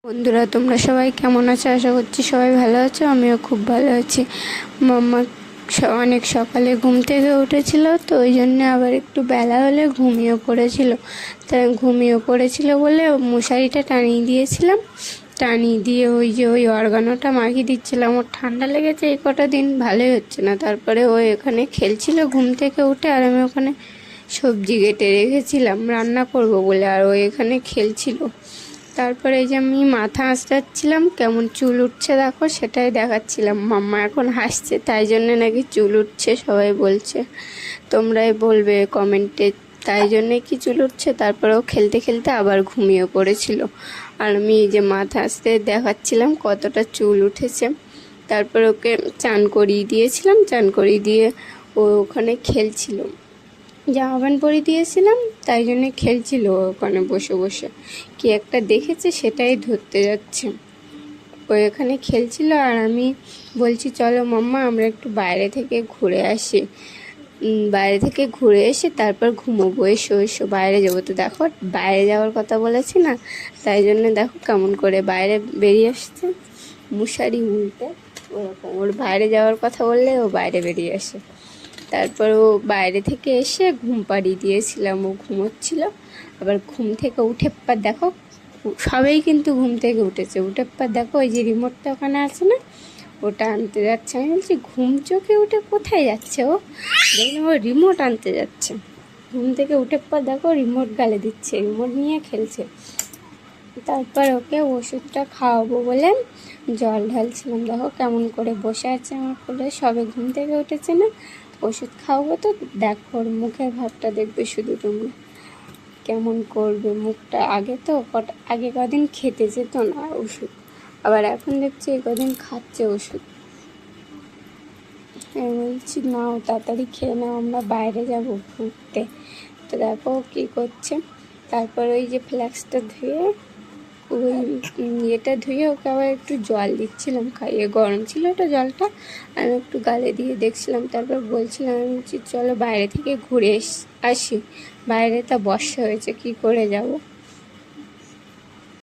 বন্ধুরা, তোমরা সবাই কেমন আছো? আশা করছি সবাই ভালো আছো। আমিও খুব ভালো আছি। মাম্মা অনেক সকালে ঘুম থেকে উঠেছিল, তো ওই জন্য আবার একটু বেলা হলে ঘুমিয়ে পড়েছিল বলে মশারিটা টানিয়ে দিয়েছিলাম। টানিয়ে দিয়ে ওই অর্গানোটা মাখিয়ে দিচ্ছিলাম। ওর ঠান্ডা লেগেছে এই কটা দিন, ভালোই হচ্ছে না। তারপরে ও এখানে খেলছিল ঘুম থেকে উঠে, আর আমি ওখানে সবজি কেটে রেখেছিলাম রান্না করব বলে, আর ও এখানে খেলছিল। তারপরে এই যে আমি মাথা আঁচড়াচ্ছিলাম, কেমন চুল উঠছে দেখো, সেটাই দেখাচ্ছিলাম। মাম্মা এখন হাসছে, তাই জন্যে নাকি চুল উঠছে সবাই বলছে। তোমরাই বলবে কমেন্টে তাই জন্যে কি চুল উঠছে। তারপরেও খেলতে খেলতে আবার ঘুমিয়ে পড়েছিল, আর আমি এই যে মাথা আঁচড়ে দেখাচ্ছিলাম কতটা চুল উঠেছে। তারপর ওকে চান করিয়ে দিয়েছিলাম, চান করিয়ে দিয়ে ও ওখানে খেলছিল। জামা প্যান্ট পরিয়ে দিয়েছিলাম, তাই জন্যে খেলছিল ওখানে বসে বসে। কি একটা দেখেছে সেটাই ধরতে যাচ্ছে। ও এখানে খেলছিল, আর আমি বলছি চলো মাম্মা আমরা একটু বাইরে থেকে ঘুরে আসি। বাইরে থেকে ঘুরে এসে তারপর ঘুমোবো, এসো বাইরে যাবো। তো দেখো বাইরে যাওয়ার কথা বলেছি না, তাই জন্য দেখো কেমন করে বাইরে বেরিয়ে আসছে মশারি উল্টে। ওরকম ওর বাইরে যাওয়ার কথা বললে ও বাইরে বেরিয়ে আসে। তারপর ও বাইরে থেকে এসে ঘুম পাড়িয়ে দিয়েছিলাম, ও ঘুমোচ্ছিল। আবার ঘুম থেকে উঠে পর দেখো, সবাই কিন্তু ঘুম থেকে উঠেছে। উঠে পর দেখো ওই যে রিমোটটা ওখানে আছে না, ওটা আনতে যাচ্ছে। আমি বলছি ঘুম চোখে উঠে কোথায় যাচ্ছে ও? দেখলাম ও রিমোট আনতে যাচ্ছে। ঘুম থেকে উঠে পর দেখো রিমোট গালে দিচ্ছে, রিমোট নিয়ে খেলছে। তারপর ওকে ওষুধটা খাওয়াবো বলে জল ঢালছিলাম। দেখো কেমন করে বসে আছে আমার কোলে, সবে ঘুম থেকে উঠেছে না। ওষুধ খাওয়াবো তো দেখো ওর মুখের ভাবটা দেখবে শুধু তোমরা, কেমন করবে মুখটা। আগে কদিন খেতে যেত না ওষুধ, আবার এখন দেখছি কদিন খাচ্ছে ওষুধ। আমি বলছি নাও তাড়াতাড়ি খেয়ে নাও, আমরা বাইরে যাব ঘুরতে। তো দেখো কী করছে। তারপর ওই যে ফ্ল্যাক্সটা ধুয়ে ওই ইয়েটা ধুয়ে ওকে আবার একটু জল দিচ্ছিলাম খাইয়ে, গরম ছিল ওটা জলটা, আমি একটু গালে দিয়ে দেখছিলাম। তারপর বলছিলাম আমি বলছি চলো বাইরে থেকে ঘুরে আসি, বাইরে তা বর্ষা হয়েছে, কি করে যাব।